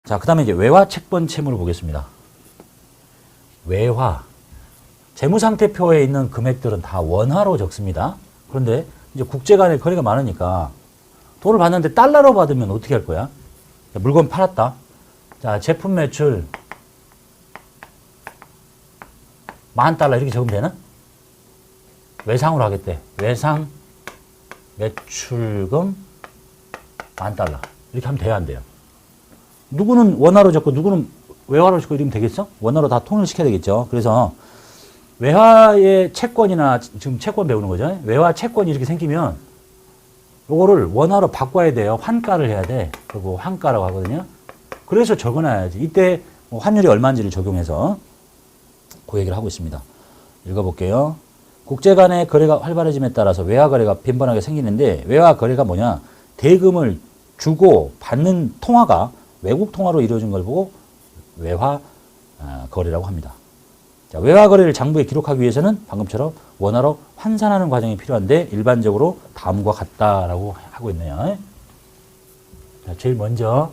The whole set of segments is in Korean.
자, 그 다음에 이제 외화 채권 채무를 보겠습니다. 외화. 재무상태표에 있는 금액들은 다 원화로 적습니다. 그런데 이제 국제 간의 거래가 많으니까 돈을 받는데 달러로 받으면 어떻게 할 거야? 물건 팔았다. 자, 제품 매출 10,000달러 이렇게 적으면 되나? 외상으로 하겠대. 외상 매출금 10,000달러. 이렇게 하면 돼야 안 돼요? 누구는 원화로 적고 누구는 외화로 적고 이러면 되겠어? 원화로 다 통일시켜야 되겠죠. 그래서 외화의 채권이나 지금 채권 배우는 거죠. 외화 채권이 이렇게 생기면 요거를 원화로 바꿔야 돼요. 환가를 해야 돼. 그리고 환가라고 하거든요. 그래서 적어놔야지. 이때 환율이 얼마인지를 적용해서 그 얘기를 하고 있습니다. 읽어볼게요. 국제 간의 거래가 활발해짐에 따라서 외화 거래가 빈번하게 생기는데 외화 거래가 뭐냐? 대금을 주고 받는 통화가 외국 통화로 이루어진 걸 보고 외화 거래라고 합니다. 자, 외화 거래를 장부에 기록하기 위해서는 방금처럼 원화로 환산하는 과정이 필요한데 일반적으로 다음과 같다라고 하고 있네요. 자, 제일 먼저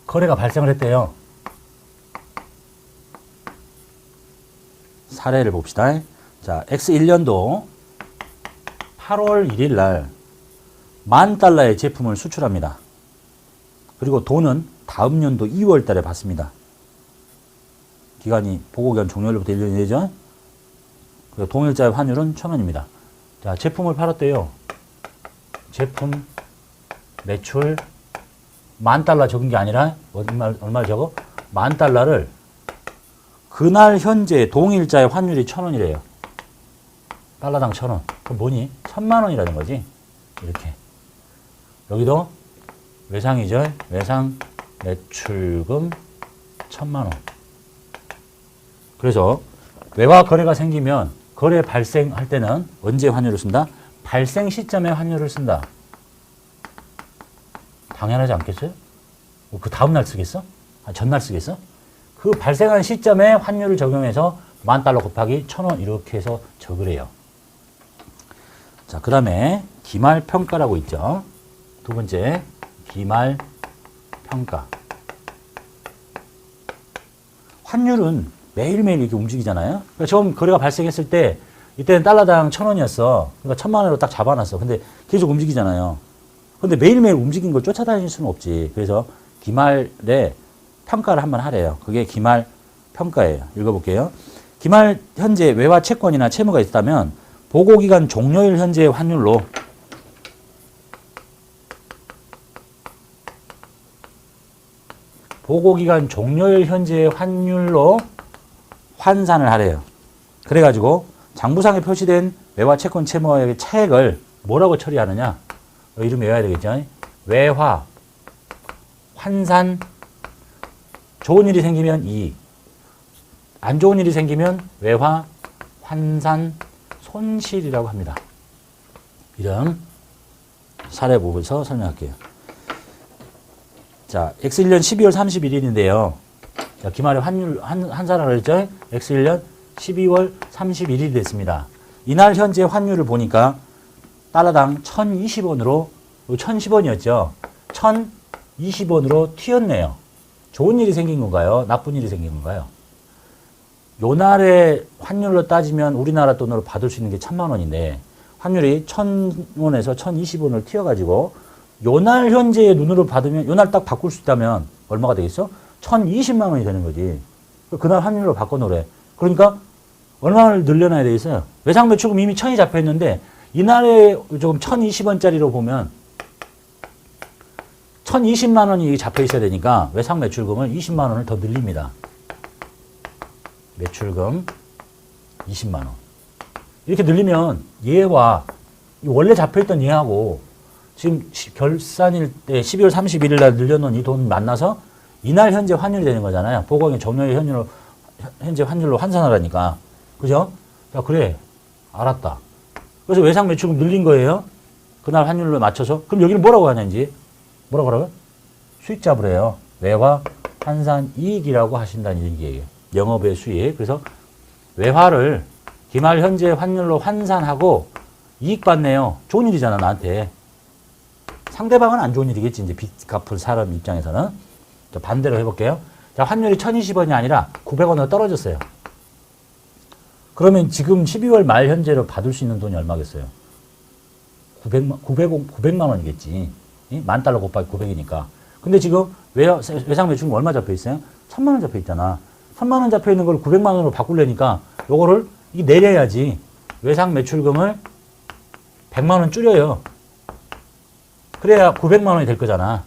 거래가 발생을 했대요. 사례를 봅시다. 자, X1년도 8월 1일 날 10,000달러의 제품을 수출합니다. 그리고 돈은 다음 연도 2월 달에 받습니다. 기간이 보고기간 종료일부터 1년이 되죠. 그리고 동일자의 환율은 1,000원입니다. 자, 제품을 팔았대요. 제품 매출 10,000달러 적은 게 아니라 얼마를 적어? 10,000달러를 그날 현재 동일자의 환율이 1,000원이래요. 달러당 1,000원. 그럼 뭐니? 1,000,000원이라는 거지. 이렇게. 여기도 외상이죠. 외상 매출금 1,000,000원. 그래서 외화 거래가 생기면 거래 발생할 때는 언제 환율을 쓴다? 발생 시점에 환율을 쓴다. 당연하지 않겠어요? 그 다음날 쓰겠어? 전날 쓰겠어? 그 발생한 시점에 환율을 적용해서 10,000달러 곱하기 1,000원 이렇게 해서 적으래요. 자, 그 다음에 기말평가라고 있죠. 두 번째 기말평가. 환율은 매일매일 이렇게 움직이잖아요. 그러니까 처음 거래가 발생했을 때 이때는 달러당 1,000원이었어. 그러니까 1,000,000원으로 딱 잡아놨어. 근데 계속 움직이잖아요. 근데 매일매일 움직이는 걸 쫓아다닐 수는 없지. 그래서 기말에 평가를 한번 하래요. 그게 기말 평가예요. 읽어볼게요. 기말 현재 외화 채권이나 채무가 있다면 보고기간 종료일 현재의 환율로 보고기간 종료일 현재의 환율로 환산을 하래요. 그래가지고 장부상에 표시된 외화 채권 채무의 차액을 뭐라고 처리하느냐? 이름 외워야 되겠죠. 외화 환산. 좋은 일이 생기면 이익, 안 좋은 일이 생기면 외화 환산 손실이라고 합니다. 이런 사례 보고서 설명할게요. 자, X1년 12월 31일인데요. 자, 기말에 환율 환산을 했죠. X1년 12월 31일이 됐습니다. 이날 현재 환율을 보니까 달러당 1,020원으로 1,010원이었죠. 1,020원으로 튀었네요. 좋은 일이 생긴 건가요? 나쁜 일이 생긴 건가요? 요 날의 환율로 따지면 우리나라 돈으로 받을 수 있는 게 1,000,000원인데 환율이 1,000원에서 1,020원을 튀어가지고 요 날 현재의 눈으로 받으면 요 날 딱 바꿀 수 있다면 얼마가 되겠어? 1,020만 원이 되는 거지. 그날 환율로 바꿔놓으래. 그러니까 얼마를 늘려놔야 되겠어요? 외상 매출금 이미 1,000이 잡혀있는데 이날에 조금 1,020원짜리로 보면 1,020만 원이 잡혀 있어야 되니까 외상 매출금을 20만 원을 더 늘립니다. 매출금 20만 원. 이렇게 늘리면 얘와 원래 잡혀있던 얘하고 지금 결산일 때 12월 31일 날 늘려놓은 이 돈 만나서 이날 현재 환율이 되는 거잖아요. 보고기간 종료일 현재 환율로 환산하라니까. 그죠? 야, 그래. 알았다. 그래서 외상 매출금 늘린 거예요. 그날 환율로 맞춰서. 그럼 여기는 뭐라고 하냐, 이제? 뭐라고 하라고요? 수익 잡으래요. 외화 환산 이익이라고 하신다는 얘기예요. 영업의 수익. 그래서 외화를 기말 현재 환율로 환산하고 이익 받네요. 좋은 일이잖아, 나한테. 상대방은 안 좋은 일이겠지, 이제 빚 갚을 사람 입장에서는. 자, 반대로 해볼게요. 자, 환율이 1020원이 아니라 900원으로 떨어졌어요. 그러면 지금 12월 말 현재로 받을 수 있는 돈이 얼마겠어요? 900만 원이겠지. $10,000 곱하기 900이니까. 근데 지금 외상 매출금 얼마 잡혀 있어요? 1,000만 원 잡혀 있잖아. 1,000만 원 잡혀 있는 걸 900만 원으로 바꾸려니까 요거를 내려야지. 외상 매출금을 100만 원 줄여요. 그래야 900만 원이 될 거잖아.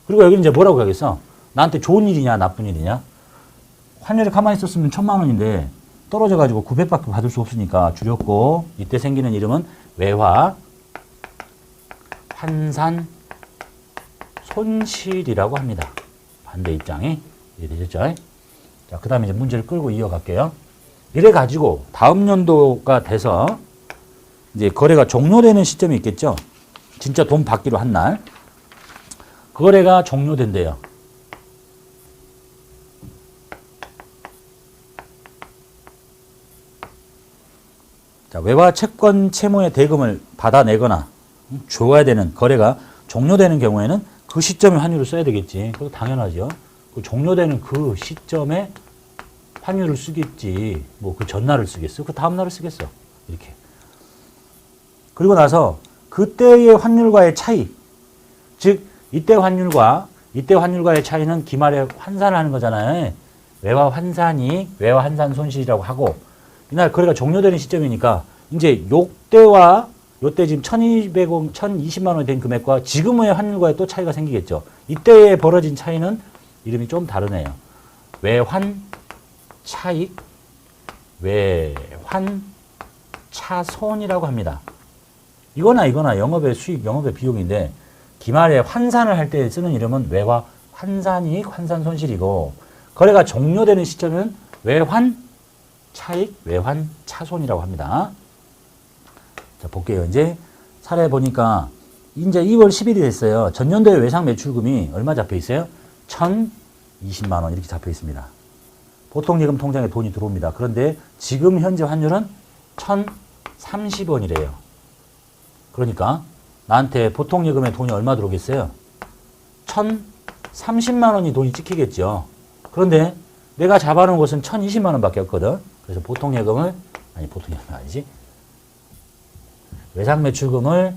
그리고 여기는 이제 뭐라고 하겠어? 나한테 좋은 일이냐, 나쁜 일이냐? 환율이 가만히 있었으면 1,000만 원인데 떨어져가지고 900밖에 받을 수 없으니까 줄였고, 이때 생기는 이름은 외화 환산 손실이라고 합니다. 반대 입장이 이해되셨죠? 자, 그 다음에 이제 문제를 끌고 이어갈게요. 이래 가지고 다음 연도가 돼서 이제 거래가 종료되는 시점이 있겠죠? 진짜 돈 받기로 한 날. 거래가 종료된대요. 자, 외화 채권 채무의 대금을 받아내거나 줘야 되는 거래가 종료되는 경우에는 그 시점에 환율을 써야 되겠지. 그거 당연하죠. 그 종료되는 그 시점에 환율을 쓰겠지. 뭐 그 전날을 쓰겠어? 그 다음날을 쓰겠어? 이렇게. 그리고 나서 그때의 환율과의 차이, 즉 이때 환율과의 차이는 기말에 환산을 하는 거잖아요. 외화 환산이 외화 환산 손실이라고 하고, 이날 거래가 종료되는 시점이니까 이제 요때 지금 1,20만 원이 된 금액과 지금의 환율과의 또 차이가 생기겠죠. 이때에 벌어진 차이는 이름이 좀 다르네요. 외환 차익, 외환 차손이라고 합니다. 이거나 영업의 수익, 영업의 비용인데 기말에 환산을 할 때 쓰는 이름은 외화 환산이익, 환산 손실이고, 거래가 종료되는 시점은 외환 차익, 외환 차손이라고 합니다. 자, 볼게요. 이제 사례 보니까 이제 2월 10일이 됐어요. 전년도의 외상 매출금이 얼마 잡혀 있어요? 1,020만 원 이렇게 잡혀 있습니다. 보통 예금 통장에 돈이 들어옵니다. 그런데 지금 현재 환율은 1,030원이래요. 그러니까 나한테 보통 예금에 돈이 얼마 들어오겠어요? 1,030만 원이 돈이 찍히겠죠. 그런데 내가 잡아놓은 것은 1,020만 원밖에 없거든. 그래서 보통 예금이 아니지. 외상 매출금을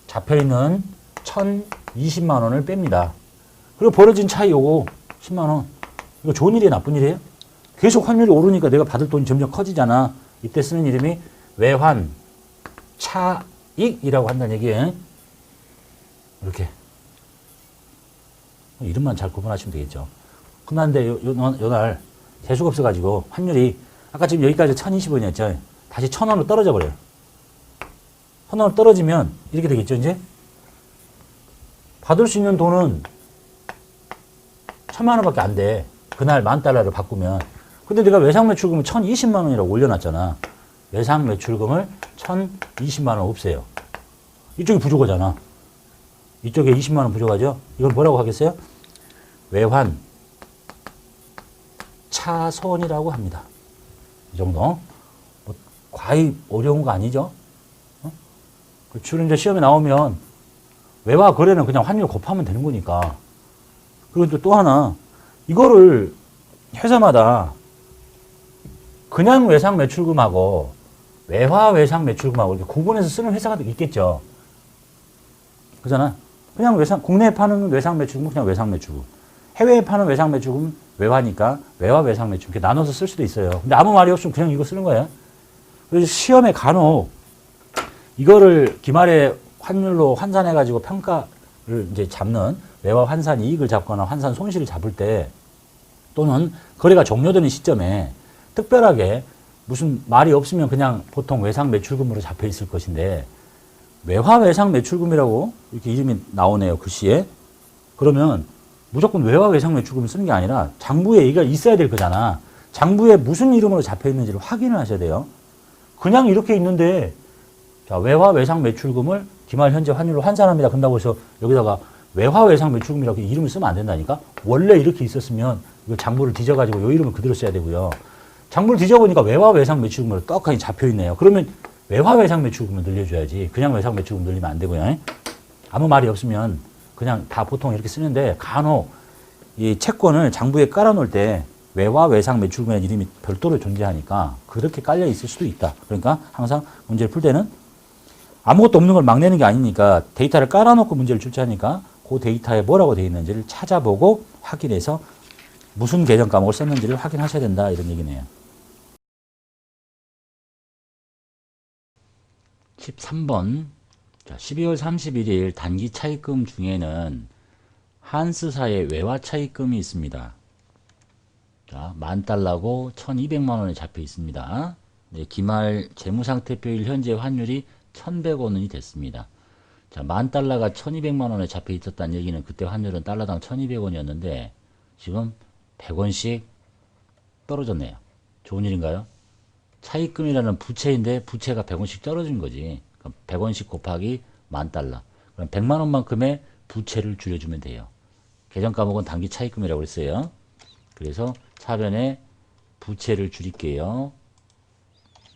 잡혀있는 1,020만 원을 뺍니다. 그리고 벌어진 차이 요거 10만 원. 이거 좋은 일이에요, 나쁜 일이에요? 계속 환율이 오르니까 내가 받을 돈이 점점 커지잖아. 이때 쓰는 이름이 외환 차익이라고 한다는 얘기예요. 이렇게. 이름만 잘 구분하시면 되겠죠. 끝났는데 요날 재수가 없어가지고 환율이 아까 지금 여기까지 1,020원이었죠. 다시 1,000원으로 떨어져 버려요. 1,000원으로 떨어지면 이렇게 되겠죠, 이제? 받을 수 있는 돈은 1,000만 원밖에 안 돼. 그날 $10,000를 바꾸면. 근데 내가 외상 매출금을 1,020만 원이라고 올려놨잖아. 외상 매출금을 1,020만 원 없애요. 이쪽이 부족하잖아. 이쪽에 20만 원 부족하죠? 이걸 뭐라고 하겠어요? 외환 차손이라고 합니다. 이 정도. 뭐 과히 어려운 거 아니죠? 주로 이제 시험에 나오면 외화 거래는 그냥 환율 곱하면 되는 거니까. 그리고 또 하나, 이거를 회사마다 그냥 외상 매출금하고 외화 외상 매출금하고 이렇게 구분해서 쓰는 회사가 있겠죠. 그잖아. 그냥 국내에 파는 외상 매출금은 그냥 외상 매출금. 해외에 파는 외상 매출금은 외화니까 외화 외상 매출금. 이렇게 나눠서 쓸 수도 있어요. 근데 아무 말이 없으면 그냥 이거 쓰는 거예요. 그래서 시험에 간혹 이거를 기말에 환율로 환산해가지고 평가를 이제 잡는 외화 환산 이익을 잡거나 환산 손실을 잡을 때 또는 거래가 종료되는 시점에 특별하게 무슨 말이 없으면 그냥 보통 외상 매출금으로 잡혀 있을 것인데 외화 외상 매출금이라고 이렇게 이름이 나오네요, 글씨에. 그러면 무조건 외화 외상 매출금을 쓰는 게 아니라 장부에 얘기가 있어야 될 거잖아. 장부에 무슨 이름으로 잡혀 있는지를 확인을 하셔야 돼요. 그냥 이렇게 있는데 자, 외화 외상 매출금을 기말 현재 환율로 환산합니다. 그런다고 해서 여기다가 외화 외상 매출금이라고 이름을 쓰면 안 된다니까. 원래 이렇게 있었으면 이거 장부를 뒤져가지고 이 이름을 그대로 써야 되고요. 장부를 뒤져보니까 외화 외상 매출금으로 떡하니 잡혀 있네요. 그러면 외화 외상 매출금을 늘려줘야지. 그냥 외상 매출금 늘리면 안 되고요. 아무 말이 없으면 그냥 다 보통 이렇게 쓰는데 간혹 이 채권을 장부에 깔아놓을 때 외화 외상 매출금이라는 이름이 별도로 존재하니까 그렇게 깔려 있을 수도 있다. 그러니까 항상 문제를 풀 때는 아무것도 없는 걸 막 내는 게 아니니까 데이터를 깔아놓고 문제를 출제하니까 그 데이터에 뭐라고 되어 있는지를 찾아보고 확인해서 무슨 계정 과목을 썼는지를 확인하셔야 된다. 이런 얘기네요. 13번. 자, 12월 31일 단기 차입금 중에는 한스사의 외화 차입금이 있습니다. 자, 10,000달러고 1,200만 원에 잡혀 있습니다. 네, 기말 재무상태표일 현재 환율이 1,100원이 됐습니다. 자, 10,000달러가 1,200만 원에 잡혀 있었다는 얘기는 그때 환율은 달러당 1,200원이었는데 지금 100원씩 떨어졌네요. 좋은 일인가요? 차입금이라는 부채인데 부채가 100원씩 떨어진 거지. 그럼 100원씩 곱하기 10,000달러. 그럼 100만 원만큼의 부채를 줄여주면 돼요. 계정 과목은 단기 차입금이라고 했어요. 그래서 차변에 부채를 줄일게요.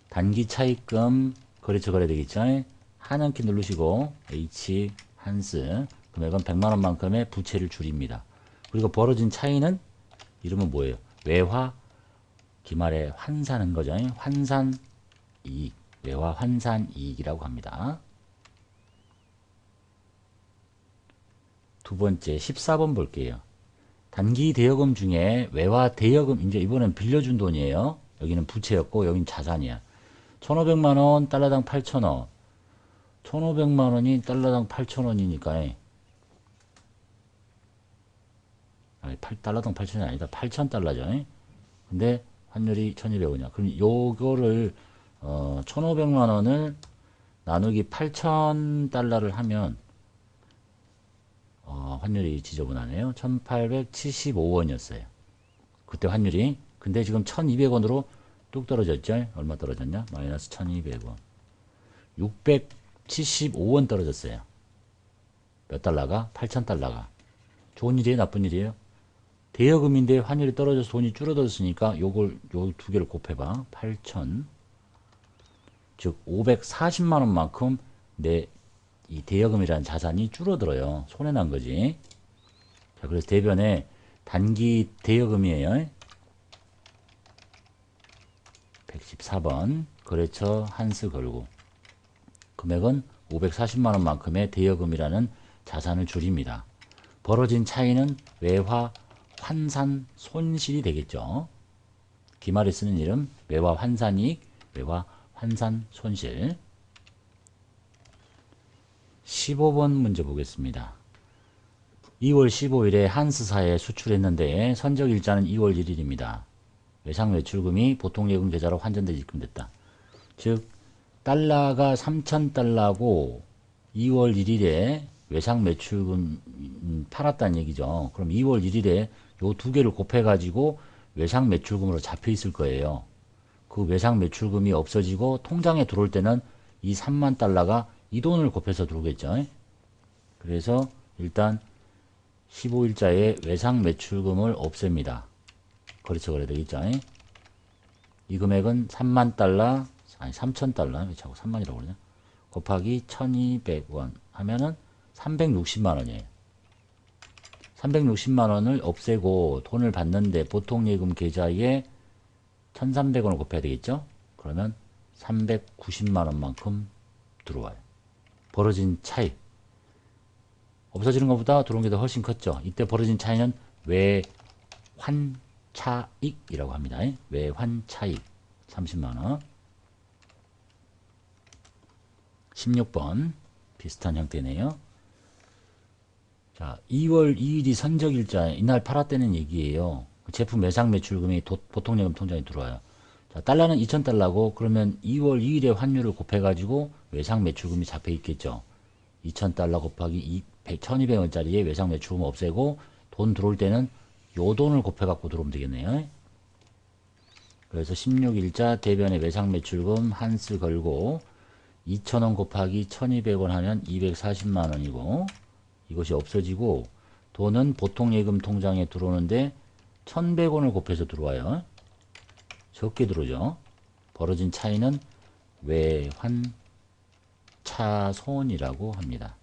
단기 차입금 거래처 거래 되겠죠? 한영키 누르시고 H 한스 금액은 100만 원만큼의 부채를 줄입니다. 그리고 벌어진 차이는 이름은 뭐예요? 외화 기말에 환산한 거죠. 환산 이익, 외화 환산 이익이라고 합니다. 두 번째 14번 볼게요. 단기 대여금 중에 외화 대여금, 이제 이번엔 빌려준 돈이에요. 여기는 부채였고 여기는 자산이야. 1,500만 원, 달러당 8,000원. 1,500만 원이 달러당 8,000원이니까 아니, 달러당 8,000원이 아니다. 8,000달러죠. 근데 환율이 1,200원이야. 그럼 요거를 1,500만 원을 나누기 8,000달러를 하면 환율이 지저분하네요. 1,875원이었어요. 그때 환율이. 근데 지금 1,200원으로 뚝 떨어졌죠. 얼마 떨어졌냐? 마이너스 1,200원. 675원 떨어졌어요. 몇 달러가? 8,000달러가. 좋은 일이에요? 나쁜 일이에요? 대여금인데 환율이 떨어져서 돈이 줄어들었으니까 요 두 개를 곱해봐. 8,000. 즉 540만 원만큼 내 이 대여금이라는 자산이 줄어들어요. 손해난 거지. 자, 그래서 대변에 단기 대여금이에요. 114번 거래처 한스 걸고 금액은 540만 원만큼의 대여금이라는 자산을 줄입니다. 벌어진 차이는 외화 환산 손실이 되겠죠. 기말에 쓰는 이름 외화 환산이익, 외화 환산 손실. 15번 문제 보겠습니다. 2월 15일에 한스사에 수출했는데 선적일자는 2월 1일입니다. 외상 매출금이 보통예금 계좌로 환전돼 입금됐다. 즉 달러가 3,000달러고 2월 1일에 외상 매출금 팔았다는 얘기죠. 그럼 2월 1일에 요 두 개를 곱해가지고 외상 매출금으로 잡혀 있을 거예요. 그 외상 매출금이 없어지고 통장에 들어올 때는 이 3만 달러가 이 돈을 곱해서 들어오겠죠. 그래서 일단 15일자에 외상 매출금을 없앱니다. 거래처 거래 되겠죠. 이 금액은 3만 달러, 아니 3천 달러, 왜 자꾸 3만이라고 그러냐? 곱하기 1,200원 하면은 360만 원이에요. 360만 원을 없애고 돈을 받는데 보통예금 계좌에 1,300원을 곱해야 되겠죠? 그러면 390만 원만큼 들어와요. 벌어진 차이. 없어지는 것보다 들어온 게 더 훨씬 컸죠. 이때 벌어진 차이는 외환차익이라고 합니다. 외환차익 30만 원. 16번 비슷한 형태네요. 자, 2월 2일이 선적일자, 이날 팔았다는 얘기예요. 제품 매상 매출금이 보통예금 통장에 들어와요. 자, 달러는 2,000달러고 그러면 2월 2일에 환율을 곱해가지고 외상 매출금이 잡혀 있겠죠. 2,000달러 곱하기 1,200원짜리에 외상 매출금 없애고 돈 들어올 때는 요 돈을 곱해갖고 들어오면 되겠네요. 그래서 16일자 대변의 외상 매출금 한스 걸고 2,000원 곱하기 1,200원 하면 240만 원이고 이것이 없어지고 돈은 보통예금 통장에 들어오는데 1,100원을 곱해서 들어와요. 적게 들어오죠. 벌어진 차이는 외환차손이라고 합니다.